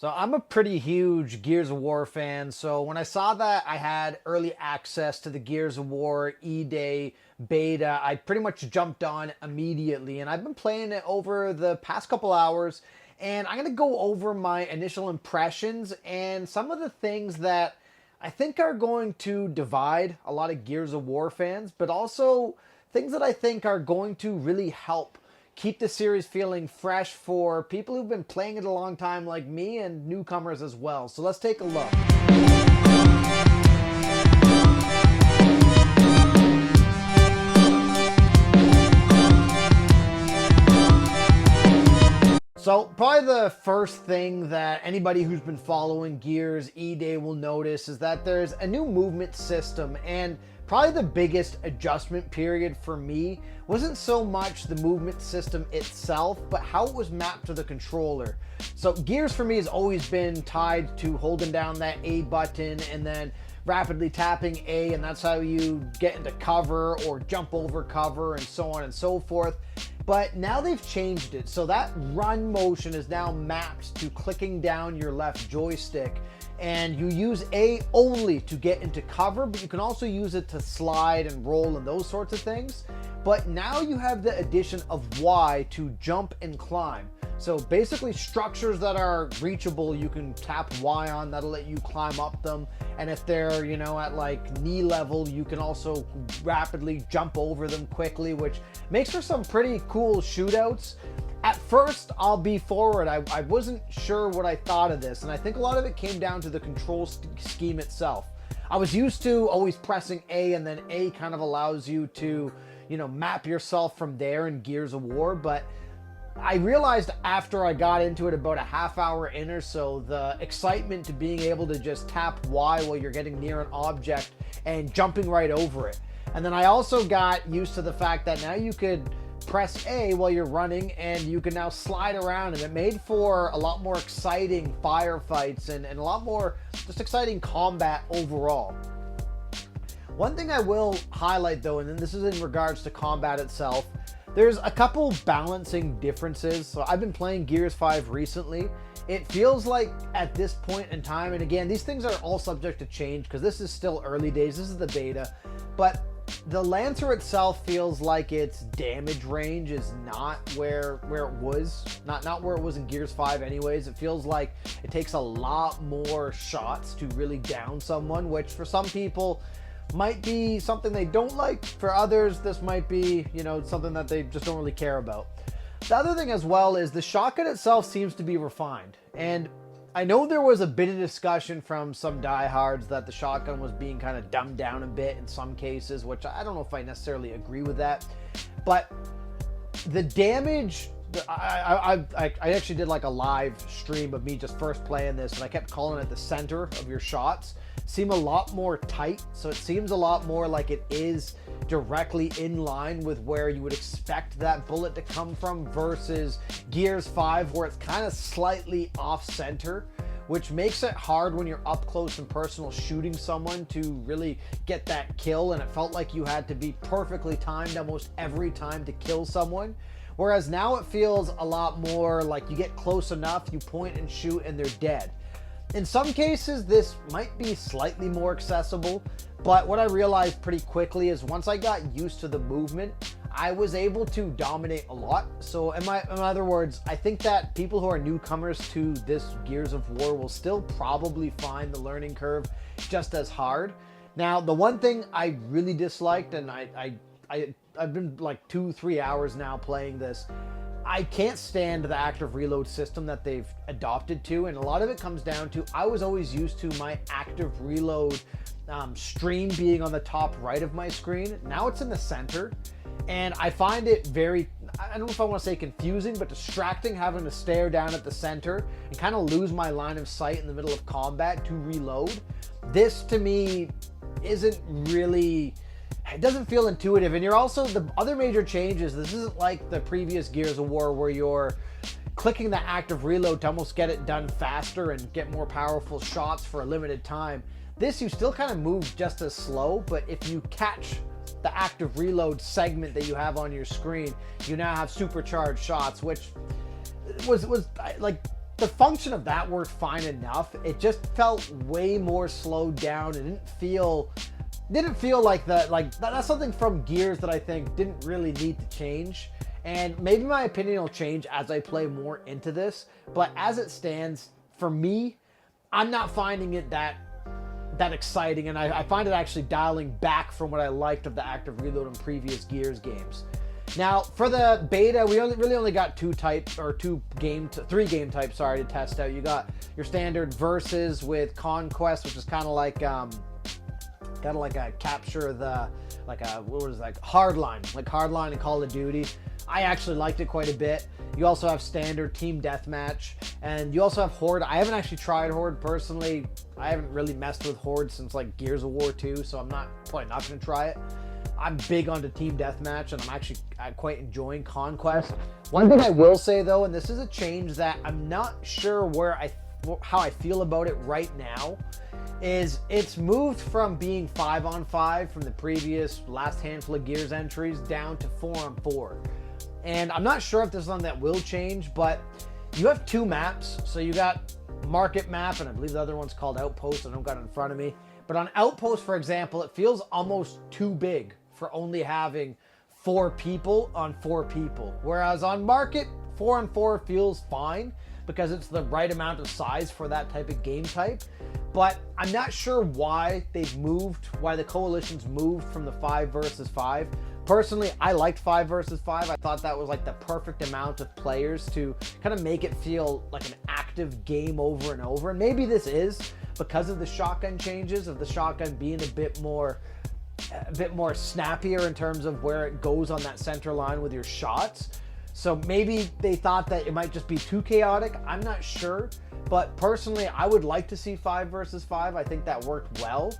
So I'm a pretty huge Gears of War fan. So when I saw that I had early access to the Gears of War E-Day beta, I pretty much jumped on immediately. And I've been playing it over the past couple hours. And I'm going to go over my initial impressions and some of the things that I think are going to divide a lot of Gears of War fans, but also things that I think are going to really help keep the series feeling fresh for people who've been playing it a long time like me and newcomers as well. So let's take a look. So probably the first thing that anybody who's been following Gears E-Day will notice is that there's a new movement system, and probably the biggest adjustment period for me wasn't so much the movement system itself, but how it was mapped to the controller. So Gears for me has always been tied to holding down that A button and then rapidly tapping A, and that's how you get into cover or jump over cover and so on and so forth. But now they've changed it, so that run motion is now mapped to clicking down your left joystick, and you use A only to get into cover, but you can also use it to slide and roll and those sorts of things. But now you have the addition of Y to jump and climb. So basically structures that are reachable, you can tap Y on, that'll let you climb up them. And if they're, at like knee level, you can also rapidly jump over them quickly, which makes for some pretty cool shootouts. At first, I'll be forward, I wasn't sure what I thought of this, and I think a lot of it came down to the control scheme itself. I was used to always pressing A, and then A kind of allows you to, map yourself from there in Gears of War, but I realized after I got into it about a half hour in or so, the excitement to being able to just tap Y while you're getting near an object and jumping right over it. And then I also got used to the fact that now you could press A while you're running and you can now slide around, and it made for a lot more exciting firefights and a lot more just exciting combat overall. One thing I will highlight though, and then this is in regards to combat itself, there's a couple balancing differences. So I've been playing Gears 5 recently. It feels like at this point in time, and again, these things are all subject to change because this is still early days, this is the beta, but the Lancer itself feels like its damage range is not where it was, not where it was in Gears 5 anyways. It feels like it takes a lot more shots to really down someone, which for some people might be something they don't like. For others, this might be, something that they just don't really care about. The other thing as well is the shotgun itself seems to be refined. And I know there was a bit of discussion from some diehards that the shotgun was being kind of dumbed down a bit in some cases, which I don't know if I necessarily agree with that. But the damage, I actually did like a live stream of me just first playing this, and I kept calling it the center of your shots seem a lot more tight. So it seems a lot more like it is directly in line with where you would expect that bullet to come from versus Gears 5, where it's kind of slightly off center, which makes it hard when you're up close and personal shooting someone to really get that kill. And it felt like you had to be perfectly timed almost every time to kill someone. Whereas now it feels a lot more like you get close enough, you point and shoot, and they're dead. In some cases, this might be slightly more accessible, but what I realized pretty quickly is once I got used to the movement, I was able to dominate a lot. So in other words, I think that people who are newcomers to this Gears of War will still probably find the learning curve just as hard. Now, the one thing I really disliked, and I've been like 2-3 hours now playing this, I can't stand the active reload system that they've adopted to, and a lot of it comes down to I was always used to my active reload stream being on the top right of my screen. Now it's in the center, and I find it very, I don't know if I want to say confusing, but distracting having to stare down at the center and kind of lose my line of sight in the middle of combat to reload. This to me isn't really, it doesn't feel intuitive. And you're also, the other major change is this isn't like the previous Gears of War where you're clicking the active reload to almost get it done faster and get more powerful shots for a limited time. This, you still kind of move just as slow, but if you catch the active reload segment that you have on your screen, you now have supercharged shots, which was like the function of that worked fine enough. It just felt way more slowed down. It didn't feel like that's something from Gears that I think didn't really need to change. And maybe my opinion will change as I play more into this, but as it stands, for me, I'm not finding it that exciting, and I find it actually dialing back from what I liked of the active reload in previous Gears games. Now, for the beta, we really only got three game types, to test out. You got your standard versus with Conquest, which is kind of like a capture the, Hardline in Call of Duty. I actually liked it quite a bit. You also have standard team deathmatch, and you also have Horde. I haven't actually tried Horde personally. I haven't really messed with Horde since like Gears of War 2, so I'm probably not going to try it. I'm big onto team deathmatch, and I'm quite enjoying Conquest. One thing I will say though, and this is a change that I'm not sure how I feel about it right now, is it's moved from being 5-on-5 from the previous last handful of Gears entries down to 4-on-4. And I'm not sure if this is something that will change, but you have two maps. So you got Market Map, and I believe the other one's called Outpost. I don't got it in front of me. But on Outpost, for example, it feels almost too big for only having 4 people on 4 people. Whereas on Market, 4-on-4 feels fine because it's the right amount of size for that type of game type. But I'm not sure why the Coalition's moved from the 5 versus 5. Personally, I liked 5 versus 5. I thought that was like the perfect amount of players to kind of make it feel like an active game over and over. And maybe this is because of the shotgun changes, of the shotgun being a bit more snappier in terms of where it goes on that center line with your shots. So maybe they thought that it might just be too chaotic. I'm not sure. But personally, I would like to see 5 versus 5. I think that worked well.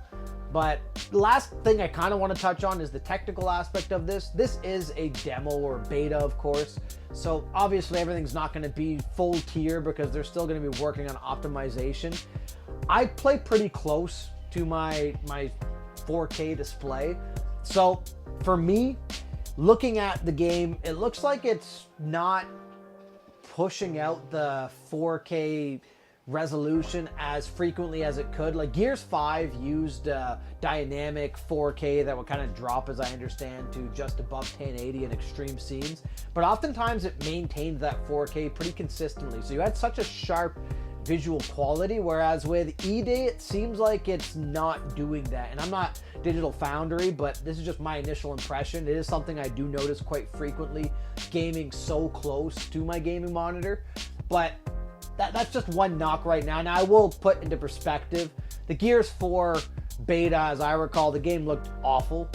But the last thing I kind of want to touch on is the technical aspect of this. This is a demo or beta, of course. So obviously everything's not going to be full tier because they're still going to be working on optimization. I play pretty close to my 4K display. So for me, looking at the game, it looks like it's not pushing out the 4K resolution as frequently as it could. Like Gears 5 used dynamic 4K that would kind of drop, as I understand, to just above 1080 in extreme scenes, but oftentimes it maintained that 4K pretty consistently, so you had such a sharp visual quality, whereas with E-Day it seems like it's not doing that. And I'm not Digital Foundry, but this is just my initial impression. It is something I do notice quite frequently, gaming so close to my gaming monitor. But that's just one knock right now. Now I will put into perspective, the Gears 4 beta, as I recall, the game looked awful.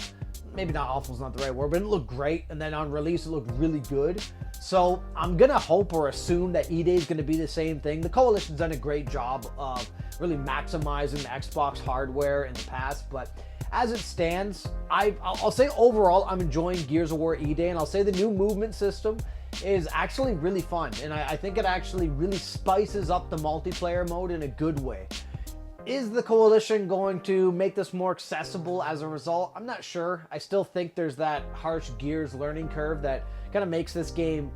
Maybe not awful is not the right word, but it looked great. And then on release, it looked really good. So I'm going to hope or assume that E-Day is going to be the same thing. The Coalition's done a great job of really maximizing the Xbox hardware in the past, but as it stands, I'll say overall, I'm enjoying Gears of War E-Day, and I'll say the new movement system is actually really fun, and I think it actually really spices up the multiplayer mode in a good way. Is the Coalition going to make this more accessible as a result? I'm not sure. I still think there's that harsh Gears learning curve that kind of makes this game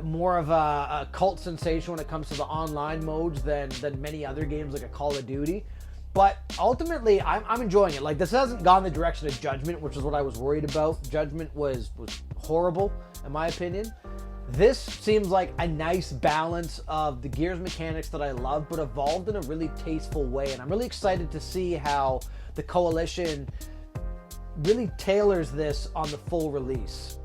more of a cult sensation when it comes to the online modes than many other games like a Call of Duty. But ultimately, I'm enjoying it. Like, this hasn't gone the direction of Judgment, which is what I was worried about. Judgment was horrible, in my opinion. This seems like a nice balance of the Gears mechanics that I love, but evolved in a really tasteful way. And I'm really excited to see how the Coalition really tailors this on the full release.